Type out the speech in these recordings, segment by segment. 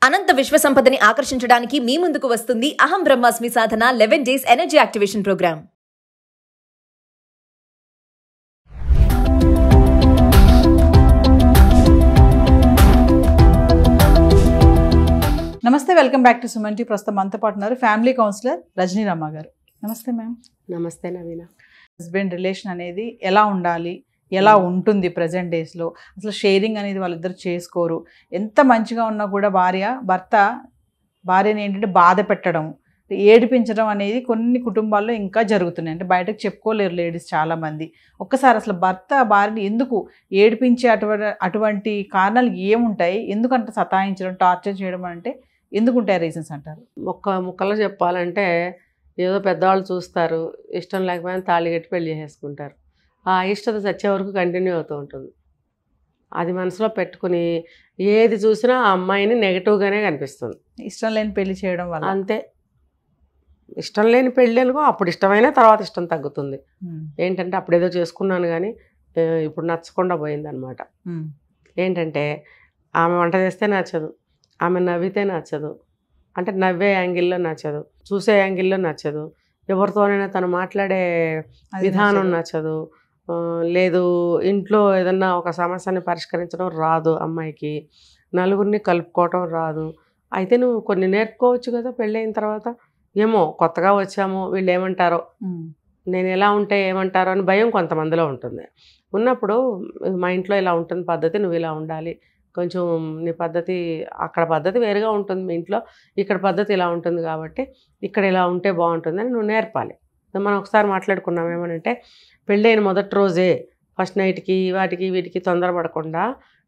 అనంత విశ్వ సంపదని ఆకర్షించడానికి మీ ముందుకు వస్తుంది అహం బ్రహ్మాస్మి సాధన 11 డేస్ ఎనర్జీ యాక్టివేషన్ ప్రోగ్రామ్. నమస్తే, welcome back to Suman T. ప్రస్తుతం మనతో పాటు ఉన్నారు ఫ్యామిలీ కౌన్సిలర్ రజనీ రమ్మ గారు. నమస్తే మ్యామ్. నమస్తే నవీన. హస్బెండ్ రిలేషన్ అనేది ఎలా ఉండాలి, ఎలా ఉంటుంది ప్రజెంట్ డేస్లో? అసలు షేరింగ్ అనేది వాళ్ళిద్దరు చేసుకోరు. ఎంత మంచిగా ఉన్నా కూడా భర్త భార్యని ఏంటంటే బాధ పెట్టడం, ఏడిపించడం అనేది కొన్ని కుటుంబాల్లో ఇంకా జరుగుతున్నాయి. అంటే బయటకు చెప్పుకోలేరు లేడీస్ చాలామంది. ఒక్కసారి అసలు భర్త భార్యని ఎందుకు ఏడిపించే అటువంటి కారణాలు ఏముంటాయి? ఎందుకంటే సతాయించడం, టార్చర్ చేయడం అంటే ఎందుకుంటాయి రీజన్స్ అంటారు? ఒక్క ముక్కలో చెప్పాలంటే, ఏదో పెద్దవాళ్ళు చూస్తారు, ఇష్టం లేకపోయినా తాళి కట్టి పెళ్లి చేసేసుకుంటారు. ఆ ఇష్టత చచ్చే వరకు కంటిన్యూ అవుతూ ఉంటుంది. అది మనసులో పెట్టుకుని ఏది చూసినా ఆ అమ్మాయిని నెగిటివ్గానే కనిపిస్తుంది. ఇష్టం లేని పెళ్లి చేయడం వల్ల అంతే. ఇష్టం లేని పెళ్ళి అనుకో, అప్పుడు ఇష్టమైన తర్వాత ఇష్టం తగ్గుతుంది. ఏంటంటే అప్పుడు ఏదో చేసుకున్నాను కానీ ఇప్పుడు నచ్చకుండా పోయిందనమాట. ఏంటంటే ఆమె వంట చేస్తే నచ్చదు, ఆమె నవ్వితే నచ్చదు, అంటే నవ్వే యాంగిల్లో నచ్చదు, చూసే యాంగిల్లో నచ్చదు, ఎవరితోనైనా తను మాట్లాడే విధానం నచ్చదు, లేదు ఇంట్లో ఏదన్నా ఒక సమస్యని పరిష్కరించడం రాదు అమ్మాయికి, నలుగురిని కలుపుకోవటం రాదు. అయితే నువ్వు కొన్ని నేర్చుకోవచ్చు కదా పెళ్ళైన తర్వాత. ఏమో కొత్తగా వచ్చాము, వీళ్ళు ఏమంటారో, నేను ఎలా ఉంటే ఏమంటారో అని భయం కొంతమందిలో ఉంటుంది. ఉన్నప్పుడు మా ఇంట్లో ఇలా ఉంటుంది పద్ధతి, నువ్వు ఇలా ఉండాలి, కొంచెం నీ పద్ధతి, అక్కడ పద్ధతి వేరుగా ఉంటుంది మీ ఇంట్లో, ఇక్కడ పద్ధతి ఇలా ఉంటుంది కాబట్టి ఇక్కడ ఇలా ఉంటే బాగుంటుందని నువ్వు నేర్పాలి. మనం ఒకసారి మాట్లాడుకున్నాం ఏమనంటే, పెళ్ళైన మొదటి రోజే ఫస్ట్ నైట్కి వాటికి వీటికి తొందరపడకుండా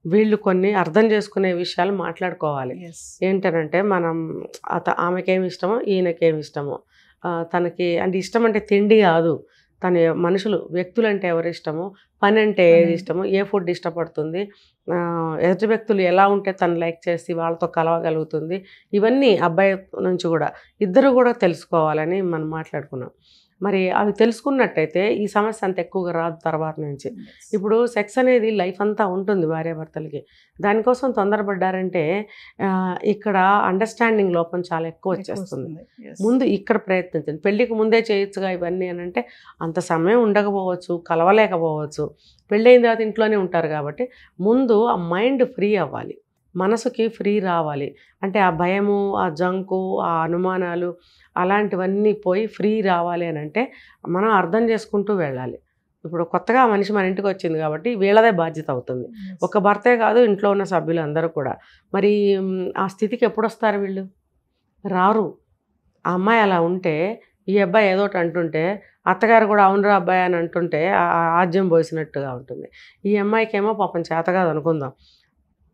వీళ్ళు కొన్ని అర్థం చేసుకునే విషయాలు మాట్లాడుకోవాలి. ఏంటనంటే మనం ఆమెకేమి ఇష్టమో ఈయనకేమి ఇష్టమో, తనకి అంటే ఇష్టం అంటే తిండి కాదు, తన మనుషులు వ్యక్తులు అంటే ఎవరు ఇష్టమో, పని అంటే ఏది ఇష్టమో, ఏ ఫుడ్ ఇష్టపడుతుంది, ఎదుటి వ్యక్తులు ఎలా ఉంటే తను లైక్ చేసి వాళ్ళతో కలవగలుగుతుంది, ఇవన్నీ అబ్బాయి నుంచి కూడా ఇద్దరు కూడా తెలుసుకోవాలని మనం మాట్లాడుకున్నాం. మరి అవి తెలుసుకున్నట్టయితే ఈ సమస్య అంత ఎక్కువగా రాదు తర్వాత నుంచి. ఇప్పుడు సెక్స్ అనేది లైఫ్ అంతా ఉంటుంది భార్యాభర్తలకి. దానికోసం తొందరపడ్డారంటే ఇక్కడ అండర్స్టాండింగ్ లోపం చాలా ఎక్కువ వచ్చేస్తుంది. ముందు ఇక్కడ ప్రయత్నించండి. పెళ్ళికి ముందే చేయొచ్చుగా ఇవన్నీ అని అంటే అంత సమయం ఉండకపోవచ్చు, కలవలేకపోవచ్చు. పెళ్ళైన తర్వాత ఇంట్లోనే ఉంటారు కాబట్టి ముందు ఆ మైండ్ ఫ్రీ అవ్వాలి, మనసుకి ఫ్రీ రావాలి. అంటే ఆ భయము, ఆ జంకు, ఆ అనుమానాలు అలాంటివన్నీ పోయి ఫ్రీ రావాలి అని అంటే మనం అర్థం చేసుకుంటూ వెళ్ళాలి. ఇప్పుడు కొత్తగా మనిషి మన ఇంటికి వచ్చింది కాబట్టి వీళ్ళదే బాధ్యత అవుతుంది. ఒక భర్తే కాదు, ఇంట్లో ఉన్న సభ్యులు అందరూ కూడా. మరి ఆ స్థితికి ఎప్పుడు వస్తారు వీళ్ళు? రారు. ఆ అమ్మాయి అలా ఉంటే, ఈ అబ్బాయి ఏదోటి అంటుంటే అత్తగారు కూడా అవునరా అబ్బాయి అని అంటుంటే ఆజ్యం పోసినట్టుగా ఉంటుంది. ఈ అమ్మాయికేమో పాపం చేత కాదు అనుకుందాం,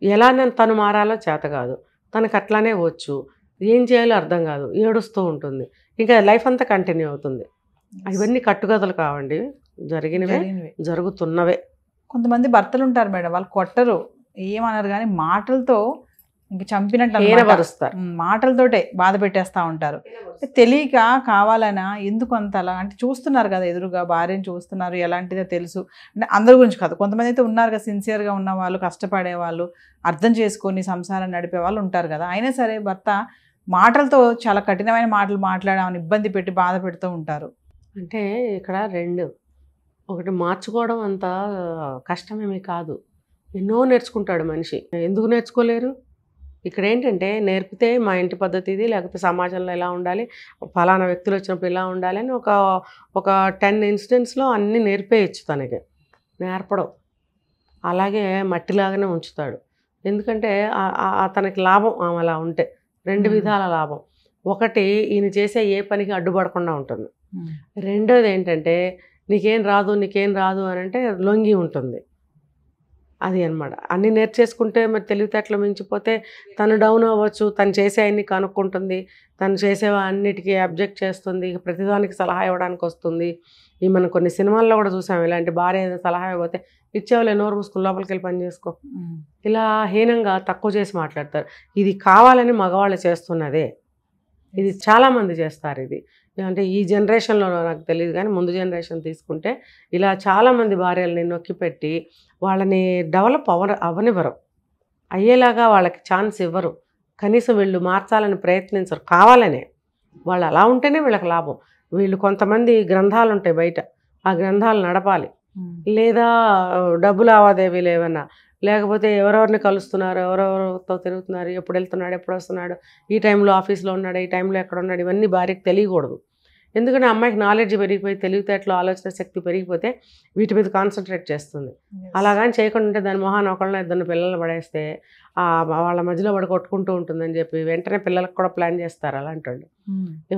ఎలా నేను తను మారాలో చేత కాదు, తనకు అట్లానే వచ్చు, ఏం చేయాలో అర్థం కాదు, ఏడుస్తూ ఉంటుంది, ఇంకా లైఫ్ అంతా కంటిన్యూ అవుతుంది. ఇవన్నీ కట్టుకథలు కావండి, జరిగినవే జరుగుతున్నవే. కొంతమంది భర్తలు ఉంటారు మేడం, వాళ్ళు కొట్టరు, ఏమన్నారు కానీ మాటలతో ఇంక చంపినట్టు హీనపరుస్తారు, మాటలతోటే బాధ పెట్టేస్తూ ఉంటారు. తెలియక కావాలనా ఎందుకు అంతలా అంటే చూస్తున్నారు కదా, ఎదురుగా భార్యను చూస్తున్నారు, ఎలాంటిదో తెలుసు అంటే అందరి గురించి కాదు, కొంతమంది అయితే ఉన్నారు కదా సిన్సియర్గా ఉన్న వాళ్ళు, కష్టపడే వాళ్ళు, అర్థం చేసుకొని సంసారం నడిపే వాళ్ళు ఉంటారు కదా. అయినా సరే భర్త మాటలతో చాలా కఠినమైన మాటలు మాట్లాడామని ఇబ్బంది పెట్టి బాధ పెడుతూ ఉంటారు. అంటే ఇక్కడ రెండు, ఒకటి మార్చుకోవడం అంత కష్టమేమీ కాదు, ఎన్నో నేర్చుకుంటాడు మనిషి. ఎందుకు నేర్చుకోలేరు? ఇక్కడ ఏంటంటే నేర్పితే మా ఇంటి పద్ధతి ఇది, లేకపోతే సమాజంలో ఎలా ఉండాలి, ఫలానా వ్యక్తులు వచ్చినప్పుడు ఇలా ఉండాలి అని ఒక 10 ఇన్సిడెంట్స్లో అన్నీ నేర్పేయచ్చు. తనకి నేర్పడం అలాగే మట్టిలాగానే ఉంచుతాడు. ఎందుకంటే తనకి లాభం ఆమె అలా ఉంటే, 2 విధాల లాభం. ఒకటి, ఈయన చేసే ఏ పనికి అడ్డుపడకుండా ఉంటుంది. రెండోది ఏంటంటే నీకేం రాదు అని అంటే లొంగి ఉంటుంది. అది అనమాట. అన్నీ నేర్చేసుకుంటే మరి తెలివితేటలు మించిపోతే తను డౌన్ అవ్వచ్చు, తను చేసే అన్ని కనుక్కుంటుంది, తను చేసే అన్నిటికీ అబ్జెక్ట్ చేస్తుంది, ప్రతిదానికి సలహా ఇవ్వడానికి వస్తుంది. ఈ మనం కొన్ని సినిమాల్లో కూడా చూసాము, ఇలాంటి భార్య సలహా ఇవ్వతే ఇచ్చేవాళ్ళే నోరు మూసుకుని లోపలికి వెళ్ళి పని చేసుకో, ఇలా హీనంగా తక్కువ చేసి మాట్లాడతారు. ఇది కావాలని మగవాళ్ళు చేస్తున్నదే, ఇది చాలామంది చేస్తారు. ఇది అంటే ఈ జనరేషన్లో నాకు తెలియదు కానీ ముందు జనరేషన్ తీసుకుంటే ఇలా చాలామంది భార్యలని నొక్కిపెట్టి వాళ్ళని డెవలప్ అవ్వనివ్వరు, అయ్యేలాగా వాళ్ళకి ఛాన్స్ ఇవ్వరు. కనీసం వీళ్ళు మార్చాలని ప్రయత్నించరు, కావాలనే. వాళ్ళు అలా ఉంటేనే వీళ్ళకి లాభం. వీళ్ళు కొంతమంది గ్రంథాలు ఉంటాయి బయట, ఆ గ్రంథాలు నడపాలి, లేదా డబ్బు లావాదేవీలు ఏమన్నా, లేకపోతే ఎవరెవరిని కలుస్తున్నారు, ఎవరెవరితో తిరుగుతున్నారు, ఎప్పుడు వెళ్తున్నాడు, ఎప్పుడు వస్తున్నాడు, ఈ టైంలో ఆఫీస్లో ఉన్నాడు, ఈ టైంలో ఎక్కడ ఉన్నాడు, ఇవన్నీ భార్యకి తెలియకూడదు. ఎందుకంటే అమ్మాయికి నాలెడ్జ్ పెరిగిపోయి, తెలివితేటలు, ఆలోచన శక్తి పెరిగిపోతే వీటి మీద కాన్సన్ట్రేట్ చేస్తుంది. అలాగని చేయకుండా ఉంటే దాని మొహాన్ని ఒకళ్ళని ఇద్దరు పిల్లలు పడేస్తే వాళ్ళ మధ్యలో పడి కొట్టుకుంటూ ఉంటుందని చెప్పి వెంటనే పిల్లలకు కూడా ప్లాన్ చేస్తారు అలాంటి వాళ్ళు.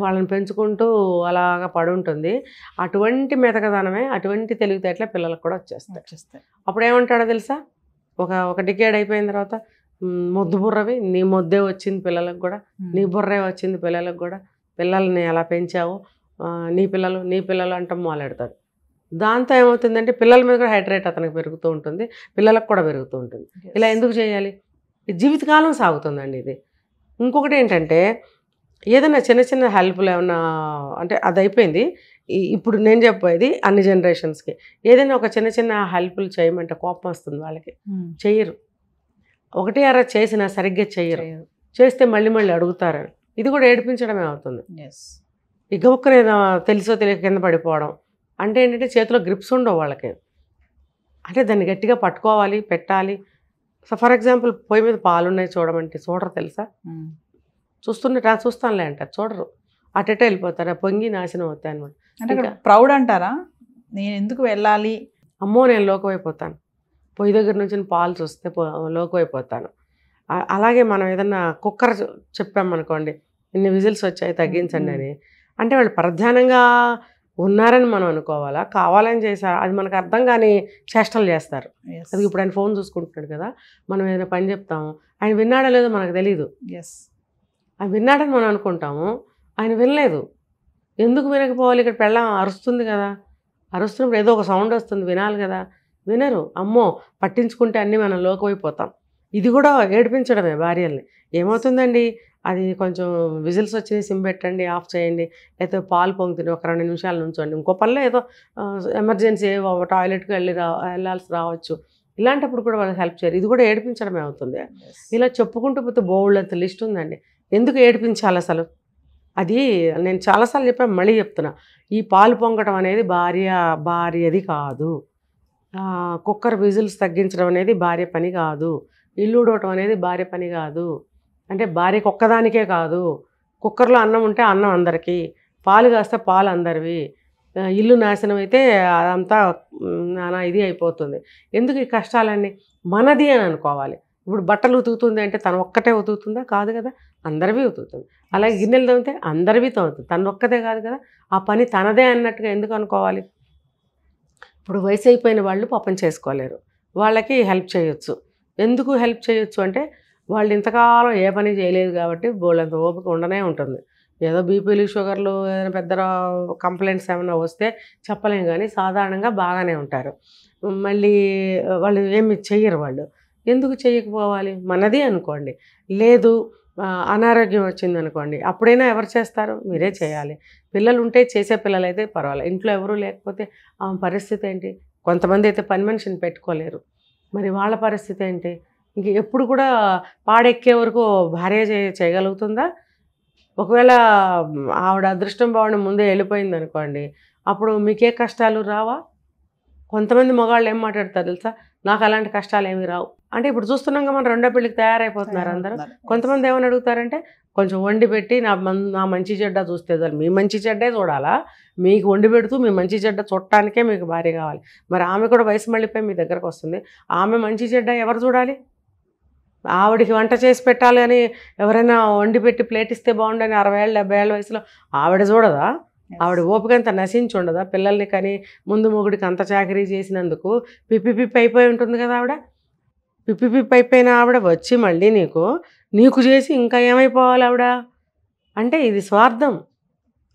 వాళ్ళని పెంచుకుంటూ అలాగా పడి ఉంటుంది. అటువంటి మెతకదనమే, అటువంటి తెలివితేటలే పిల్లలకు కూడా వచ్చేస్తాయి. అప్పుడు ఏమంటాడో తెలుసా, ఒక డికేడ్ అయిపోయిన తర్వాత, మొద్దు బుర్రవి, నీ మొద్దే వచ్చింది పిల్లలకు కూడా, నీ బుర్రే వచ్చింది పిల్లలకు కూడా, పిల్లల్ని ఎలా పెంచావు, నీ పిల్లలు అంటాం మొదలెడతాడు. దాంతో ఏమవుతుందంటే పిల్లల మీద కూడా హైడ్రేట్ అతనికి పెరుగుతూ ఉంటుంది, పిల్లలకు కూడా పెరుగుతూ ఉంటుంది. ఇలా ఎందుకు చేయాలి? జీవితకాలం సాగుతుందండి ఇది. ఇంకొకటి ఏంటంటే, ఏదైనా చిన్న చిన్న హెల్ప్లు ఏమన్నా అంటే అది అయిపోయింది. ఇప్పుడు నేను చెప్పేది అన్ని జనరేషన్స్కి. ఏదైనా ఒక చిన్న చిన్న హెల్ప్లు చేయమంటే కోపం వస్తుంది వాళ్ళకి, చెయ్యరు. ఒకటి అర చేసినా సరిగ్గా చెయ్యరు, చేస్తే మళ్ళీ మళ్ళీ అడుగుతారు. ఇది కూడా ఏడిపించడమే అవుతుంది. ఇక ఒక్కరేదో తెలుసో తెలియక కింద పడిపోవడం అంటే ఏంటంటే చేతిలో గ్రిప్స్ ఉండవు వాళ్ళకి. అంటే దాన్ని గట్టిగా పట్టుకోవాలి, పెట్టాలి. సో ఫర్ ఎగ్జాంపుల్ పొయ్యి మీద పాలు ఉన్నాయి చూడమంటే చూడరు తెలుసా, చూస్తానులే అంటారు, చూడరు, అటెటే వెళ్ళిపోతారు, పొంగి నాశనం అవుతాయి అనమాట. అంటే ప్రౌడ్ అంటారా, నేను ఎందుకు వెళ్ళాలి, అమ్మో నేను లోకమైపోతాను, పొయ్యి దగ్గర నుంచి పాలు చూస్తే లోకమైపోతాను. అలాగే మనం ఏదన్నా కుక్కర్ చెప్పామనుకోండి, ఇన్ని విజిల్స్ వచ్చాయి తగ్గించండి అని, అంటే వాళ్ళు ప్రధానంగా ఉన్నారని మనం అనుకోవాలా, కావాలని చేశారు, అది మనకు అర్థం కాని చేష్టలు చేస్తారు. అది ఇప్పుడు ఆయన ఫోన్ చూసుకుంటున్నాడు కదా, మనం ఏదైనా పని చెప్తాము, ఆయన విన్నాడో లేదో మనకు తెలీదు. ఆయన విన్నాడని మనం అనుకుంటాము, ఆయన వినలేదు. ఎందుకు వినకపోవాలి? ఇక్కడ పెళ్ళాం అరుస్తుంది కదా, అరుస్తున్నప్పుడు ఏదో ఒక సౌండ్ వస్తుంది, వినాలి కదా, వినరు. అమ్మో పట్టించుకుంటే అన్నీ మనం లోకమైపోతాం. ఇది కూడా ఏడిపించడమే భార్యల్ని. ఏమవుతుందండి, అది కొంచెం విజిల్స్ వచ్చి సిమ్ పెట్టండి, ఆఫ్ చేయండి, లేకపోతే పాలు పొంగుతుంది, ఒక 2 నిమిషాల నుంచోండి, ఇంకో పనిలో ఏదో ఎమర్జెన్సీ టాయిలెట్కి వెళ్ళాల్సి రావచ్చు, ఇలాంటప్పుడు కూడా వాళ్ళకి హెల్ప్ చేయరు. ఇది కూడా ఏడిపించడమే అవుతుంది. ఇలా చెప్పుకుంటూ పోతే బోల్డంత లిస్ట్ ఉందండి. ఎందుకు ఏడిపించాలి అసలు? అది నేను చాలాసార్లు చెప్పాను, మళ్ళీ చెప్తున్నా, ఈ పాలు పొంగడం అనేది భార్యది కాదు, కుక్కర్ విజిల్స్ తగ్గించడం అనేది భార్య పని కాదు, ఇల్లు ఊడవటం అనేది భార్య పని కాదు. అంటే భార్యకు ఒక్కదానికే కాదు, కుక్కర్లో అన్నం ఉంటే అన్నం అందరికీ, పాలు కాస్తే పాలు అందరివి, ఇల్లు నాశనం అయితే అదంతా నానా ఇది అయిపోతుంది. ఎందుకు ఈ కష్టాలన్నీ? మనది అని అనుకోవాలి. ఇప్పుడు బట్టలు ఉతుకుతుంది అంటే తను ఒక్కటే ఉతుకుతుందా? కాదు కదా, అందరివి ఉతుకుతుంది. అలాగే గిన్నెలు తోమితే అందరివి తోముతుంది, తను ఒక్కదే కాదు కదా, ఆ పని తనదే అన్నట్టుగా ఎందుకు అనుకోవాలి? ఇప్పుడు వయసు అయిపోయిన వాళ్ళు పాపం చేసుకోలేరు, వాళ్ళకి హెల్ప్ చేయొచ్చు. ఎందుకు హెల్ప్ చేయొచ్చు అంటే వాళ్ళు ఇంతకాలం ఏ పని చేయలేదు కాబట్టి బోళ్ళంత ఓపిక ఉండనే ఉంటుంది. ఏదో బీపీలు, షుగర్లు, ఏదైనా పెద్ద కంప్లైంట్స్ ఏమైనా వస్తే చెప్పలేం, కానీ సాధారణంగా బాగానే ఉంటారు. మళ్ళీ వాళ్ళు ఏమి చెయ్యరు. వాళ్ళు ఎందుకు చేయకపోవాలి? మనది అనుకోండి. లేదు అనారోగ్యం వచ్చింది అనుకోండి, అప్పుడైనా ఎవరు చేస్తారు? మీరే చేయాలి. పిల్లలు ఉంటే చేసే పిల్లలు అయితే పర్వాలేదు, ఇంట్లో ఎవరూ లేకపోతే ఆ పరిస్థితి ఏంటి? కొంతమంది అయితే పని మనిషిని పెట్టుకోలేరు, మరి వాళ్ళ పరిస్థితి ఏంటి? ఇంక ఎప్పుడు కూడా పాడెక్కే వరకు భార్య చేయగలుగుతుందా? ఒకవేళ ఆవిడ అదృష్టం బాగుండి ముందే వెళ్ళిపోయింది అనుకోండి, అప్పుడు మీకే కష్టాలు రావా? కొంతమంది మగవాళ్ళు ఏం మాట్లాడతారు తెలుసా, నాకు అలాంటి కష్టాలు ఏమీ రావు అంటే. ఇప్పుడు చూస్తున్నాం మనం రెండో పెళ్ళికి తయారైపోతున్నారు అందరూ. కొంతమంది ఏమని అడుగుతారంటే, కొంచెం వండి పెట్టి నా మంచి చెడ్డ చూస్తే చాలు. మీ మంచి చెడ్డే చూడాలా? మీకు వండి పెడుతూ మీ మంచి చెడ్డ చూడటానికే మీకు భార్య కావాలి. మరి ఆమె కూడా వయసు మళ్ళీపోయి మీ దగ్గరకు వస్తుంది, ఆమె మంచి చెడ్డ ఎవరు చూడాలి? ఆవిడికి వంట చేసి పెట్టాలి అని ఎవరైనా వండి పెట్టి ప్లేట్ ఇస్తే బాగుండని 60 ఏళ్ళ 70 ఏళ్ళ వయసులో ఆవిడ చూడదా? ఆవిడ ఓపిక అంత నశించి ఉండదా? పిల్లల్ని కానీ ముందు మొగుడికి అంత చాకరీ చేసినందుకు పిప్పి అయిపోయి ఉంటుంది కదా ఆవిడ. పిప్పి అయిపోయిన ఆవిడ వచ్చి మళ్ళీ నీకు చేసి ఇంకా ఏమైపోవాలి ఆవిడ అంటే? ఇది స్వార్థం.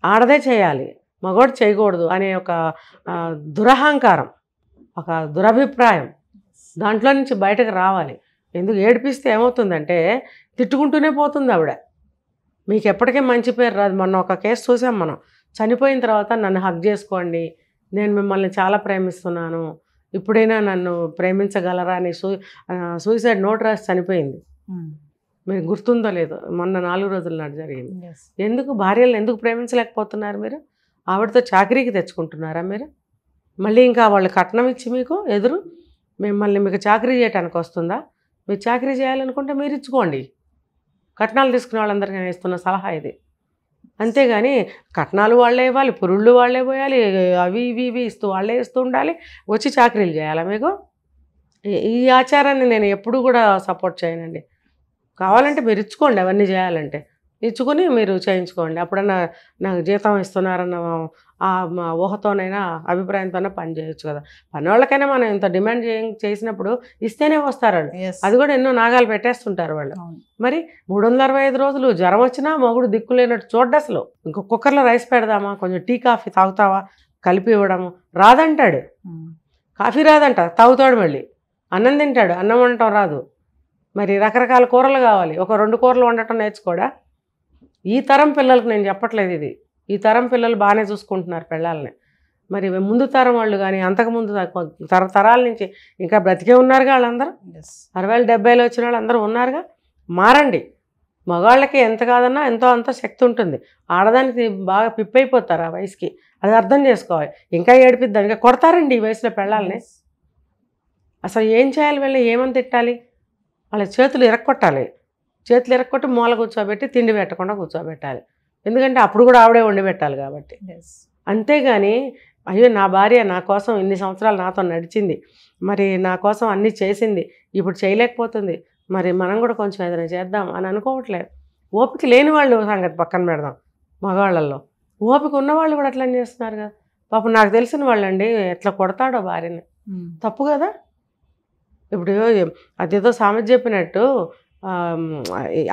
ఆడదే చేయాలి, మగవాడు చేయకూడదు అనే ఒక దురహంకారం, ఒక దురభిప్రాయం, దాంట్లో నుంచి బయటకు రావాలి. ఎందుకు ఏడిపిస్తే ఏమవుతుందంటే తిట్టుకుంటూనే పోతుంది ఆవిడ. మీకు ఎప్పటికీ మంచి పేరు రాదు. మొన్న ఒక కేసు చూసాం మనం, చనిపోయిన తర్వాత నన్ను హగ్ చేసుకోండి, నేను మిమ్మల్ని చాలా ప్రేమిస్తున్నాను, ఇప్పుడైనా నన్ను ప్రేమించగలరా అని సూసైడ్ నోట్ రాసి చనిపోయింది. మీకు గుర్తుందో లేదో, మొన్న 4 రోజుల నాడు జరిగింది. ఎందుకు భార్యలను ఎందుకు ప్రేమించలేకపోతున్నారు మీరు? ఆవిడతో చాకరీకి తెచ్చుకుంటున్నారా మీరు? మళ్ళీ ఇంకా వాళ్ళు కట్నం ఇచ్చి మీకు ఎదురు మిమ్మల్ని మీకు చాకరీ చేయడానికి వస్తుందా? మీరు చాకరీ చేయాలనుకుంటే మీరు ఇచ్చుకోండి. కట్నాలు తీసుకునే వాళ్ళందరికీ నేను ఇస్తున్న సలహా ఇది. అంతేగాని కట్నాలు వాళ్ళే ఇవ్వాలి, పురుళ్ళు వాళ్ళే పోయాలి, అవి ఇవి ఇవి ఇస్తూ వాళ్ళే ఇస్తూ ఉండాలి, వచ్చి చాకరీలు చేయాలా మీకు? ఈ ఆచారాన్ని నేను ఎప్పుడూ కూడా సపోర్ట్ చేయనండి. కావాలంటే మీరు ఇచ్చుకోండి, అవన్నీ చేయాలంటే ఇచ్చుకొని మీరు చేయించుకోండి. అప్పుడన్నా నాకు జీతం ఇస్తున్నారన్న మా ఊహతోనైనా అభిప్రాయంతోనే పని చేయొచ్చు కదా. పని వాళ్ళకైనా మనం ఇంత డిమాండ్ చేసినప్పుడు ఇస్తేనే వస్తారు వాళ్ళు. అది కూడా ఎన్నో నాగాలు పెట్టేస్తుంటారు వాళ్ళు. మరి 365 రోజులు జ్వరం వచ్చినా మొగుడు దిక్కులేనట్టు చూడ్డ అసలు. ఇంకో కుక్కర్లో రైస్ పెడదామా, కొంచెం టీ కాఫీ తాగుతావా, కలిపి ఇవ్వడము రాదంటాడు. కాఫీ రాదంట, తాగుతాడు. మళ్ళీ అన్నం తింటాడు, అన్నం వండటం రాదు. మరి రకరకాల కూరలు కావాలి, ఒక 2 కూరలు వండటం నేర్చుకోడా? ఈ తరం పిల్లలకు నేను చెప్పట్లేదు ఇది. ఈ తరం పిల్లలు బాగానే చూసుకుంటున్నారు పిల్లల్ని. మరి ముందు తరం వాళ్ళు కానీ అంతకుముందు తరతరాల నుంచి ఇంకా బ్రతికే ఉన్నారుగా వాళ్ళందరూ. 60, 70 వచ్చిన వాళ్ళు అందరూ ఉన్నారుగా. మారండి. మగవాళ్ళకి ఎంత కాదన్నా ఎంతో అంత శక్తి ఉంటుంది. ఆడదానికి బాగా పిప్పైపోతారు ఆ వయసుకి. అది అర్థం చేసుకోవాలి. ఇంకా ఏడిపిద్దాం, ఇంకా కొడతారండి ఈ వయసులో పిల్లల్ని. అసలు ఏం చేయాలి? వీళ్ళు ఏమని తిట్టాలి? వాళ్ళ చేతులు ఇరక్కొట్టాలి. చేతులు ఇరక్కొట్టి మూల కూర్చోబెట్టి తిండి పెట్టకుండా కూర్చోబెట్టాలి. ఎందుకంటే అప్పుడు కూడా ఆవిడే వండి పెట్టాలి కాబట్టి. అంతేగాని అయ్యో నా భార్య నా కోసం ఇన్ని సంవత్సరాలు నాతో నడిచింది, మరి నా కోసం అన్నీ చేసింది, ఇప్పుడు చేయలేకపోతుంది, మరి మనం కూడా కొంచెం ఏదైనా చేద్దాం అని అనుకోవట్లేదు. ఓపిక లేని వాళ్ళు సంగతి పక్కన పెడదాం. మగవాళ్ళల్లో ఓపిక ఉన్నవాళ్ళు కూడా అట్లా చేస్తున్నారు కదా. పాపం నాకు తెలిసిన వాళ్ళండి ఎట్లా కొడతాడో భార్యని. తప్పు కదా. ఇప్పుడు అదేదో సామెత చెప్పినట్టు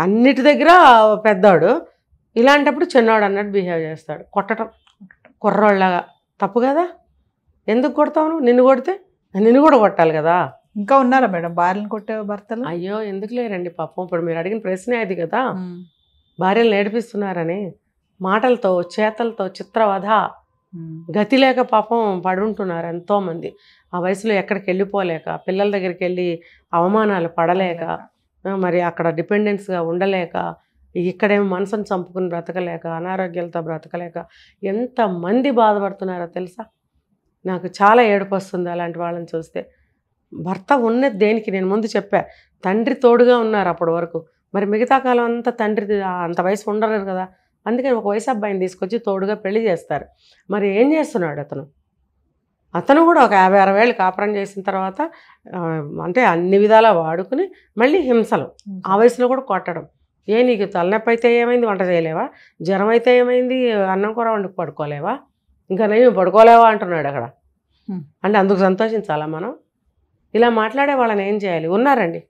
అన్నిటి దగ్గర పెద్దవాడు, ఇలాంటప్పుడు చిన్నవాడు అన్నట్టు బిహేవ్ చేస్తాడు. కొట్టడం కుర్రోళ్ళగా తప్పు కదా. ఎందుకు కొడతావు? నిన్ను కొడితే నిన్ను కూడా కొట్టాలి కదా. ఇంకా ఉన్నారా మేడం భార్యను కొట్టే భర్తలు? అయ్యో ఎందుకు లేరండి పాపం. ఇప్పుడు మీరు అడిగిన ప్రశ్నే అది కదా. భార్యలు నేర్పిస్తున్నారని మాటలతో చేతలతో చిత్రవధ గతి లేక పాపం పడుంటున్నారు ఎంతోమంది. ఆ వయసులో ఎక్కడికి వెళ్ళిపోలేక, పిల్లల దగ్గరికి వెళ్ళి అవమానాలు పడలేక, మరి అక్కడ డిపెండెన్స్గా ఉండలేక, ఇక్కడేమో మనసును చంపుకుని బ్రతకలేక, అనారోగ్యాలతో బ్రతకలేక ఎంతమంది బాధపడుతున్నారో తెలుసా. నాకు చాలా ఏడుపు వస్తుంది అలాంటి వాళ్ళని చూస్తే. భర్త ఉన్నది దేనికి? నేను ముందు చెప్పా, తండ్రి తోడుగా ఉన్నారు అప్పటి వరకు. మరి మిగతా కాలం అంతా తండ్రి అంత వయసు ఉండలేరు కదా. అందుకని ఒక వయసు అబ్బాయిని తీసుకొచ్చి తోడుగా పెళ్లి చేస్తారు. మరి ఏం చేస్తున్నాడు అతను కూడా ఒక 50-60 ఏళ్ళు కాపురం చేసిన తర్వాత అంటే అన్ని విధాలా వాడుకుని మళ్ళీ హింసలు ఆ వయసులో కూడా కొట్టడం. నీకు తలనొప్పి అయితే ఏమైంది, వంట చేయలేవా? జ్వరం అయితే ఏమైంది, అన్నం కూర వండుకు పడుకోలేవా? ఇంకా నేను పడుకోలేవా అంటున్నాడు అక్కడ. అంటే అందుకు సంతోషించాలా మనం? ఇలా మాట్లాడే వాళ్ళని ఏం చేయాలి? ఉన్నారండి,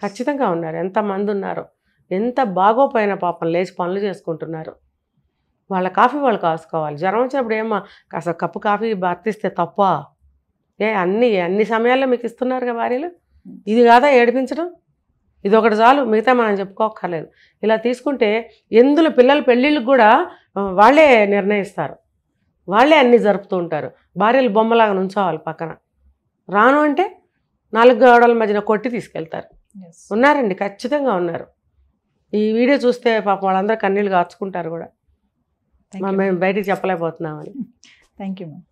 ఖచ్చితంగా ఉన్నారు. ఎంతమంది ఉన్నారు. ఎంత బాగోపోయిన పాపం లేచి పనులు చేసుకుంటున్నారు. వాళ్ళ కాఫీ వాళ్ళు కాసుకోవాలి. జ్వరం వచ్చినప్పుడు ఏమో కాస్త కప్పు కాఫీ భర్తిస్తే తప్ప? అన్ని సమయాల్లో మీకు ఇస్తున్నారుగా భార్యలు. ఇది కాదా ఏడిపించడం? ఇది ఒకటి చాలు, మిగతా మనం చెప్పుకోక్కర్లేదు. ఇలా తీసుకుంటే ఎందులో పిల్లల పెళ్ళిళ్ళకి కూడా వాళ్ళే నిర్ణయిస్తారు, వాళ్ళే అన్నీ జరుపుతూ ఉంటారు. భార్యలు బొమ్మలాగా నుంచోవాలి పక్కన. రాను అంటే 4 గోడల మధ్యన కొట్టి తీసుకెళ్తారు. ఉన్నారండి, ఖచ్చితంగా ఉన్నారు. ఈ వీడియో చూస్తే పాపం వాళ్ళందరూ కన్నీళ్ళు కార్చుకుంటారు కూడా. మేము బయటికి చెప్పలేకపోతున్నామని. Thank you ma'am.